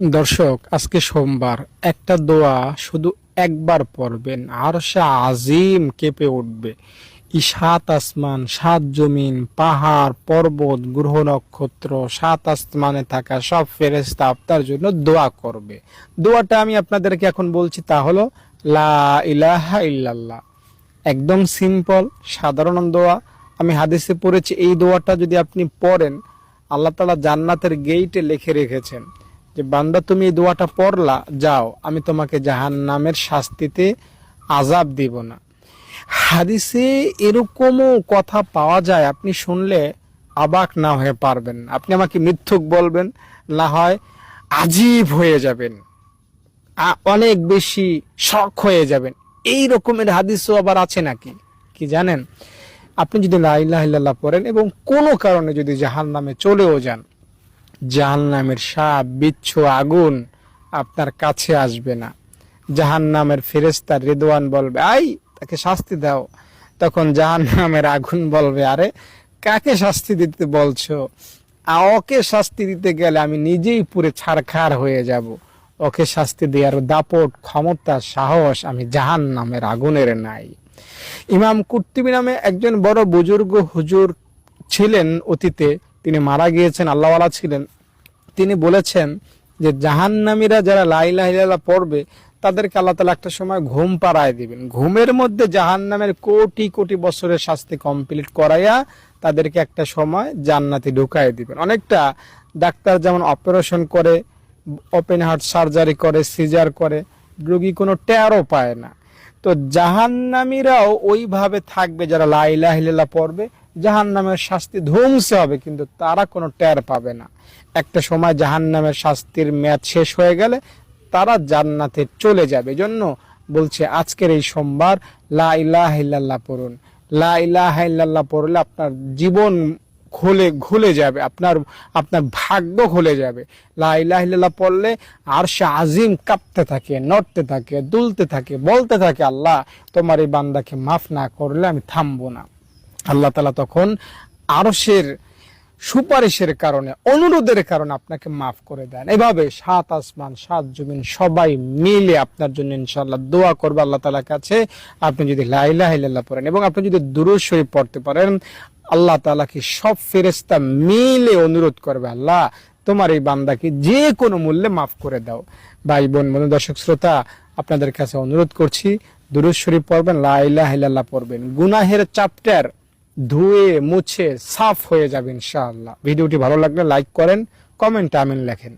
দর্শক, আজকে সোমবার। একটা দোয়া শুধু একবার পড়বেন, আরশে আজিম কেঁপে উঠবে। এই সাত আসমান, সাত জমিন, পাহাড়, পর্বত, গ্রহ, নক্ষত্র, সাত আসমানে থাকা সব ফেরেশতা আপনার জন্য দোয়া করবে। দোয়াটা আমি আপনাদেরকে এখন বলছি, তা হলো লা ইলাহা ইল্লাল্লাহ। একদম সিম্পল, সাধারণ দোয়া। আমি হাদিসে পড়েছি, এই দোয়াটা যদি আপনি পড়েন, আল্লাহ তাআলা জান্নাতের গেইটে লিখে রেখেছেন যে বান্দা, তুমি এই দোয়াটা পড়লা, যাও, আমি তোমাকে জাহান্নামের শাস্তিতে আযাব দিব না। হাদিসে এরকমও কথা পাওয়া যায়, আপনি শুনলে অবাক না হয়ে পারবেন না। আপনি আমাকে মিথ্যুক বলবেন, না হয় আজীব হয়ে যাবেন, অনেক বেশি শক হয়ে যাবেন। এই রকমের হাদিসও আবার আছে নাকি, কি জানেন? আপনি যদি লা ইলাহা ইল্লাল্লাহ পড়েন এবং কোনো কারণে যদি জাহান্নামে চলেও যান, জাহান্নামের সাপ, বিচ্ছু, আগুন আপনার কাছে আসবে না। জাহান্নামের ফেরেশতা রিদওয়ান বলবে, আই, তাকে শাস্তি দাও। তখন জাহান্নামের আগুন বলবে, আরে কাকে শাস্তি দিতে বলছো? ওকে শাস্তি দিতে গেলে আমি নিজেই পুরে ছারখার হয়ে যাব। ওকে শাস্তি দেওয়ার দাপট, ক্ষমতা, সাহস আমি জাহান্নামের আগুনের নাই। ইমাম কুর্তুবী নামে একজন বড় বুজুর্গ হুজুর ছিলেন অতীতে, তিনি মারা গিয়েছেন, আল্লাহওয়ালা ছিলেন। তিনি বলেছেন যে জাহান্নামীরা যারা লা ইলাহা ইল্লাল্লাহ পড়বে, তাদেরকে আল্লাহ তাআলা একটা সময় ঘুম পাড়ায় দিবেন। ঘুমের মধ্যে জাহান্নামের কোটি কোটি বছরের শাস্তি কমপ্লিট করাইয়া তাদেরকে একটা সময় জান্নাতে ঢুকায় দিবেন। অনেকটা ডাক্তার যেমন অপারেশন করে, ওপেন হার্ট সার্জারি করে, সিজার করে, রোগী কোনো টেরও পায় না। তো জাহান্নামীরাও ওইভাবে থাকবে, যারা লা ইলাহা ইল্লাল্লাহ পড়বে, জাহান্নামের শাস্তি ধ্বংস হবে কিন্তু তারা কোনো টের পাবে না। একটা সময় জাহান্নামের শাস্তির মেয়াদ শেষ হয়ে গেলে তারা জান্নাতে চলে যাবে। এজন্য বলছে আজকের এই সোমবার লা ইলাহা ইল্লাল্লাহ পড়ুন। লা ইলাহা ইল্লাল্লাহ পড়লে আপনার জীবন খুলে যাবে, আপনার আপনার ভাগ্য খুলে যাবে। লা ইলাহা ইল্লাল্লাহ পড়লে আরশে আজিম কাঁপতে থাকে, নড়তে থাকে, দুলতে থাকে, বলতে থাকে, আল্লাহ তোমার এই বান্দাকে মাফ না করলে আমি থামবো না। আল্লাহ তাআলা তখন আরশের সুপারিশের কারণে, অনুরোধের কারণে আপনাকে মাফ করে দেন। এভাবে সাত আসমান, সাত জমিন সবাই মিলে আপনার জন্য ইনশাআল্লাহ দোয়া করবে আল্লাহ তাআলার কাছে। আপনি যদি লা ইলাহা ইল্লাল্লাহ পড়েন এবং আপনি যদি দুরূদ শরীফ পড়তে পারেন, আল্লাহ তাআলাকে সব ফেরেশতা মিলে অনুরোধ করবে, আল্লাহ তোমার এই বান্দাকে যে কোনো মূল্যে মাফ করে দাও। ভাই বোন, বন্ধু, দর্শক শ্রোতা, আপনাদের কাছে অনুরোধ করছি, দুরূদ শরীফ পড়বেন, লা ইলাহা ইল্লাল্লাহ পড়বেন। গুনাহের চ্যাপ্টার ধুয়ে মুছে সাফ হয়ে যাবে ইনশাআল্লাহ। ভিডিওটি ভালো লাগলে লাইক করেন, কমেন্টে আমিন লেখেন।